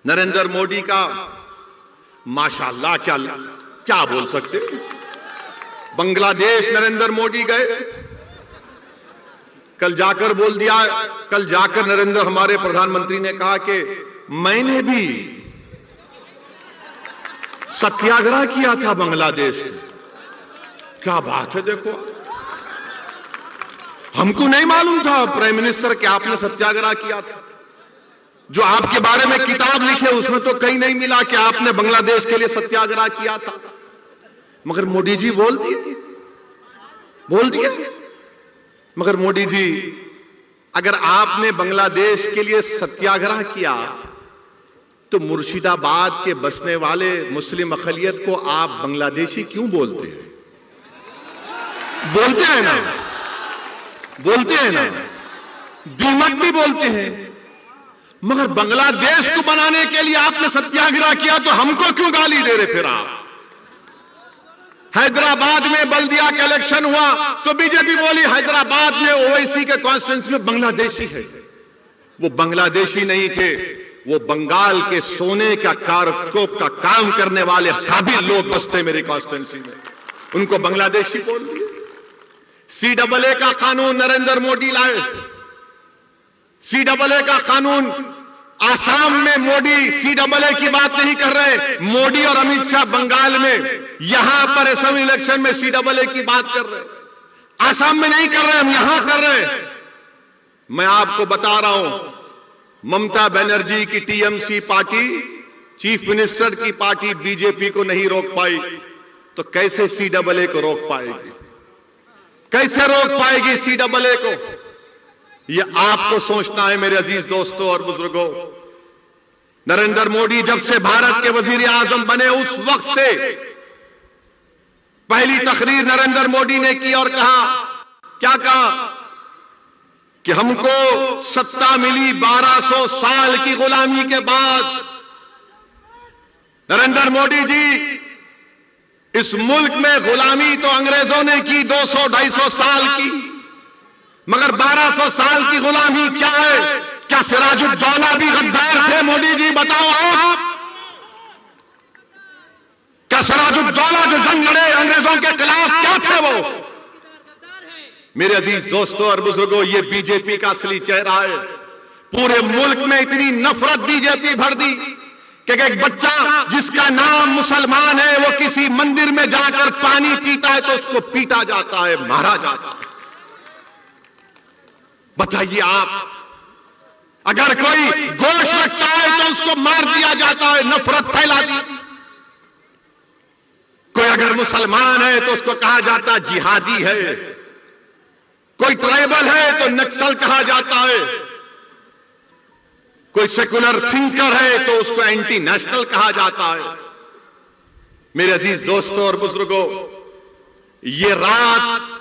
नरेंद्र मोदी का, माशाअल्लाह, क्या बोल सकते, बांग्लादेश नरेंद्र मोदी गए, कल जाकर बोल दिया, कल जाकर नरेंद्र हमारे प्रधानमंत्री ने कहा कि मैंने भी सत्याग्रह किया था बांग्लादेश में। क्या बात है, देखो, हमको नहीं मालूम था प्राइम मिनिस्टर कि आपने सत्याग्रह किया था। जो आपके बारे में किताब लिखे उसमें तो कहीं नहीं मिला कि आपने बांग्लादेश के लिए सत्याग्रह किया था, मगर मोदी जी बोल दिए। मगर मोदी जी, अगर आपने बांग्लादेश के लिए सत्याग्रह किया तो मुर्शिदाबाद के बसने वाले मुस्लिम अक़लियत को आप बांग्लादेशी क्यों बोलते हैं? बोलते हैं ना, दीमक भी बोलते हैं। मगर बांग्लादेश को बनाने के लिए आपने सत्याग्रह किया तो हमको क्यों गाली दे रहे? फिर आप हैदराबाद में बल्दिया का इलेक्शन हुआ तो बीजेपी बोली हैदराबाद में ओवैसी के कॉन्स्टिट्यूंसी में बांग्लादेशी है। वो बांग्लादेशी नहीं थे, वो बंगाल के सोने का कारस्कोप का काम करने वाले काबिल लोग बसते मेरी कॉन्स्टिट्यूंसी में, उनको बांग्लादेशी बोल दिए। CAA का कानून नरेंद्र मोदी लाए, CAA का कानून आसाम में मोदी CAA की बात नहीं कर रहे, मोदी और अमित शाह बंगाल में, यहां पर असेंबली इलेक्शन में CAA की बात कर रहे, आसाम में नहीं कर रहे, हम यहां कर रहे। मैं आपको बता रहा हूं, ममता बनर्जी की TMC पार्टी, चीफ मिनिस्टर की पार्टी बीजेपी को नहीं रोक पाई, तो कैसे CAA को रोक पाएगी? कैसे रोक पाएगी CAA को? यह आपको सोचना है मेरे अजीज दोस्तों और बुजुर्गों। नरेंद्र मोदी जब से भारत के वजीर आजम बने उस वक्त से पहली तकरीर नरेंद्र मोदी ने की और कहा, क्या कहा कि हमको सत्ता मिली 1200 साल की गुलामी के बाद। नरेंद्र मोदी जी, इस मुल्क में गुलामी तो अंग्रेजों ने की 200-250 साल की, मगर 1200 साल की गुलामी क्या है? क्या सिराजुद्दौला भी गद्दार थे? मोदी जी बताओ आप, क्या सिराजुद्दौला जो जंग लड़े अंग्रेजों के खिलाफ, क्या थे वो? मेरे अजीज दोस्तों और बुजुर्गों, ये बीजेपी का असली चेहरा है। पूरे मुल्क में इतनी नफरत बीजेपी भर दी कि एक बच्चा जिसका नाम मुसलमान है वो किसी मंदिर में जाकर पानी पीता है तो उसको पीटा जाता है, मारा जाता है। बताइए आप, अगर कोई गोश्त रखता है तो उसको मार दिया जाता है, नफरत फैला दी। कोई अगर मुसलमान है तो उसको कहा जाता है जिहादी है, कोई ट्राइबल है तो नक्सल कहा जाता है, कोई सेकुलर थिंकर है तो उसको एंटी नेशनल कहा जाता है। मेरे अजीज दोस्तों और बुजुर्गों, ये रात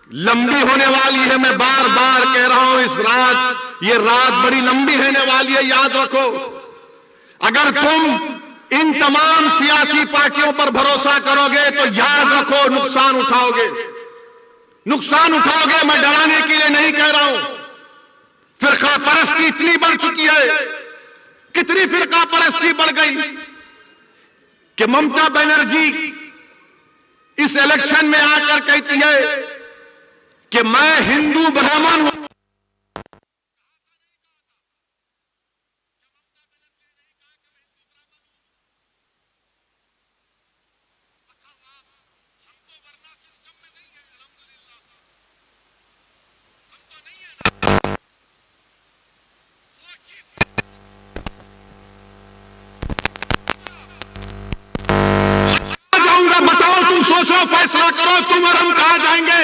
लंबी होने वाली है। मैं बार बार कह रहा हूं, ये रात बड़ी लंबी होने वाली है, याद रखो। अगर तुम इन तमाम सियासी पार्टियों पर भरोसा करोगे तो याद रखो नुकसान उठाओगे, नुकसान उठाओगे। मैं डराने के लिए नहीं कह रहा हूं। फिरका परस्ती इतनी बढ़ चुकी है, कितनी फिरका परस्ती बढ़ गई कि ममता बनर्जी इस इलेक्शन में आकर कहती है कि मैं हिंदू ब्राह्मण हूं। बताओ, तुम सोचो, फैसला करो, तुम और हम कहां जाएंगे।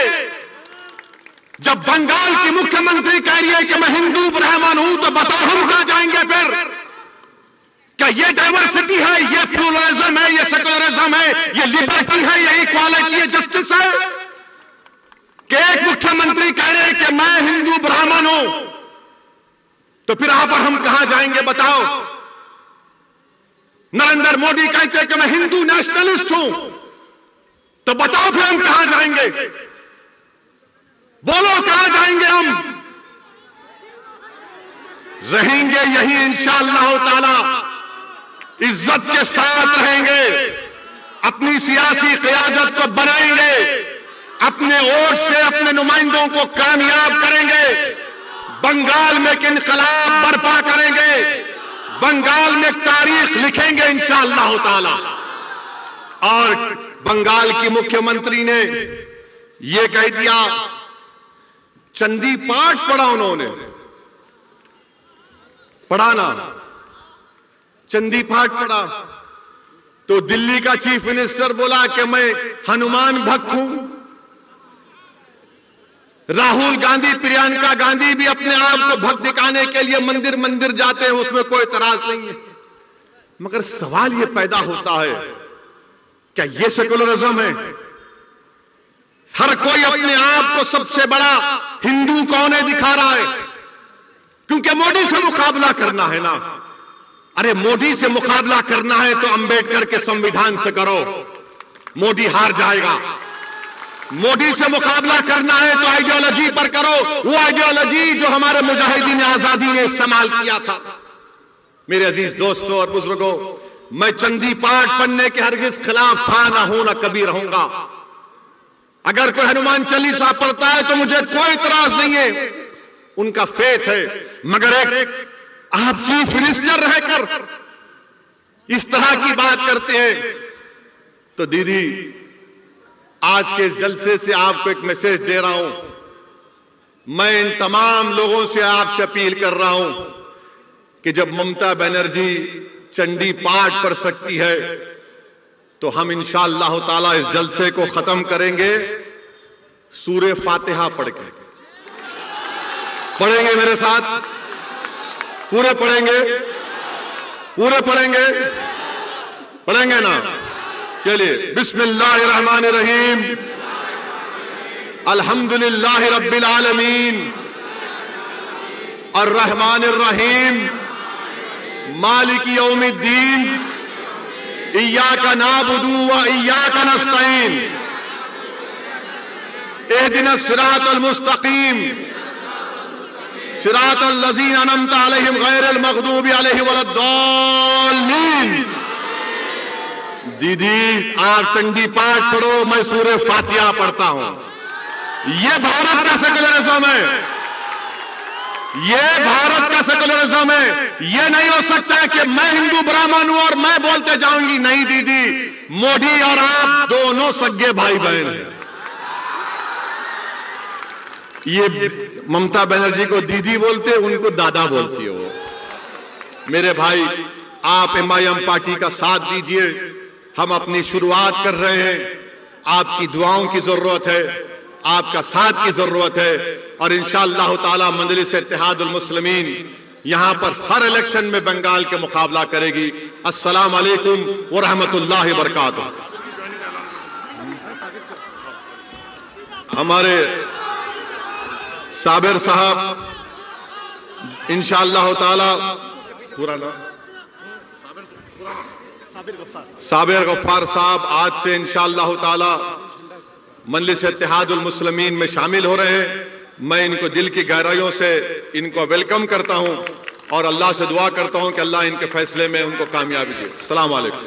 जब बंगाल की मुख्यमंत्री कह रही है कि मैं हिंदू ब्राह्मण हूं, तो बताओ हम कहां जाएंगे फिर। क्या ये डाइवर्सिटी है, ये प्लूरलिज्म है, ये सेकुलरिज्म है, ये लिबर्टी है, ये इक्वालिटी है, जस्टिस है? कि एक मुख्यमंत्री कह रहे हैं कि मैं हिंदू ब्राह्मण हूं, तो फिर यहां पर हम कहां जाएंगे बताओ। नरेंद्र मोदी कहते हैं कि मैं हिंदू नेशनलिस्ट हूं, तो बताओ फिर हम कहां जाएंगे। बोलो कहां जाएंगे हम। रहेंगे यही इंशाअल्लाह ताला, इज्जत के साथ रहेंगे, अपनी सियासी क़यादत को बनाएंगे, अपने वोट से अपने नुमाइंदों को कामयाब करेंगे, बंगाल में एक इनकलाब बर्पा करेंगे, बंगाल में तारीख लिखेंगे इंशाअल्लाह ताला। और बंगाल की मुख्यमंत्री ने यह कह दिया, चंदी पाठ पढ़ा उन्होंने, पढ़ा ना, चंदी पाठ पढ़ा। तो दिल्ली का चीफ मिनिस्टर बोला कि मैं हनुमान भक्त हूं। राहुल गांधी, प्रियंका गांधी भी अपने आप को भक्त दिखाने के लिए मंदिर मंदिर जाते हैं, उसमें कोई एतराज नहीं है। मगर सवाल यह पैदा होता है, क्या यह सेकुलरिज्म है? हर कोई अपने आप को सबसे बड़ा हिंदू कौन है दिखा रहा है, क्योंकि मोदी से मुकाबला करना है ना। अरे मोदी से मुकाबला करना है तो अंबेडकर के संविधान से करो, मोदी हार जाएगा। मोदी से मुकाबला करना है तो आइडियोलॉजी पर करो, वो आइडियोलॉजी जो हमारे मुजाहिदीन आजादी ने इस्तेमाल किया था। मेरे अजीज दोस्तों और बुजुर्गों, मैं चंदी पाठ पढ़ने के हरगिज खिलाफ था, ना हूं, ना कभी रहूंगा। अगर कोई हनुमान चालीसा पढ़ता है तो मुझे कोई इतराज नहीं है, उनका फेथ है। मगर एक आप चीफ मिनिस्टर रहकर इस तरह की बात करते हैं, तो दीदी आज के इस जलसे से आपको एक मैसेज दे रहा हूं। मैं इन तमाम लोगों से आपसे अपील कर रहा हूं कि जब ममता बनर्जी चंडी पाठ पढ़ सकती है तो हम इंशाअल्लाह ताला इस जलसे को खत्म करेंगे सूरे फातिहा पढ़ के। पढ़ेंगे मेरे साथ? पूरे पढ़ेंगे? पूरे पढ़ेंगे? पढ़ेंगे ना? चलिए, बिस्मिल्लाहिर्रहमानिर्रहीम, अल्हम्दुलिल्लाहि रब्बिल आलमीन, अर्रहमानिर्रहीम, मालिकी यौमिद्दीन, इय्याका नाअबुदु व इय्याका नस्तईन, इहदिनस सिरातल मुस्तकीम, सिरातल लज़ीना अनअमता अलैहिम गैरिल मग़दूबि अलैहिम वलद्दाल्लीन। दीदी आप चंडी पाठ पढ़ो, मैं सूरे फातिहा पढ़ता हूं। यह भारत का सेकुलरिज्म है, यह भारत का सेकुलरिज्म है। यह नहीं हो सकता है कि मैं हिंदू ब्राह्मण हूं और मैं बोलते जाऊंगी। नहीं दीदी, मोदी और आप दोनों सगे भाई बहन हैं। ये ममता बनर्जी को दीदी बोलते, उनको दादा बोलती है वो। मेरे भाई, आप MIM पार्टी का साथ दीजिए। हम अपनी शुरुआत कर रहे हैं, आपकी दुआओं की जरूरत है, आपका साथ की जरूरत है, और इंशाअल्लाह ताला मजलिस इत्तेहादुल मुस्लिमीन यहां पर हर इलेक्शन में बंगाल के मुकाबला करेगी। अस्सलाम वालेकुम व रहमतुल्लाहि व बरकातुहू। हमारे साबिर साहब इंशाअल्लाह ताला, पूरा नाम साबिर गफ्फार साहब आज से इंशाअल्लाह ताला मजलिस इत्तेहादुल मुस्लिमीन में शामिल हो रहे हैं। मैं इनको दिल की गहराइयों से इनको वेलकम करता हूं और अल्लाह से दुआ करता हूं कि अल्लाह इनके फैसले में उनको कामयाबी दे। अस्सलाम वालेकुम।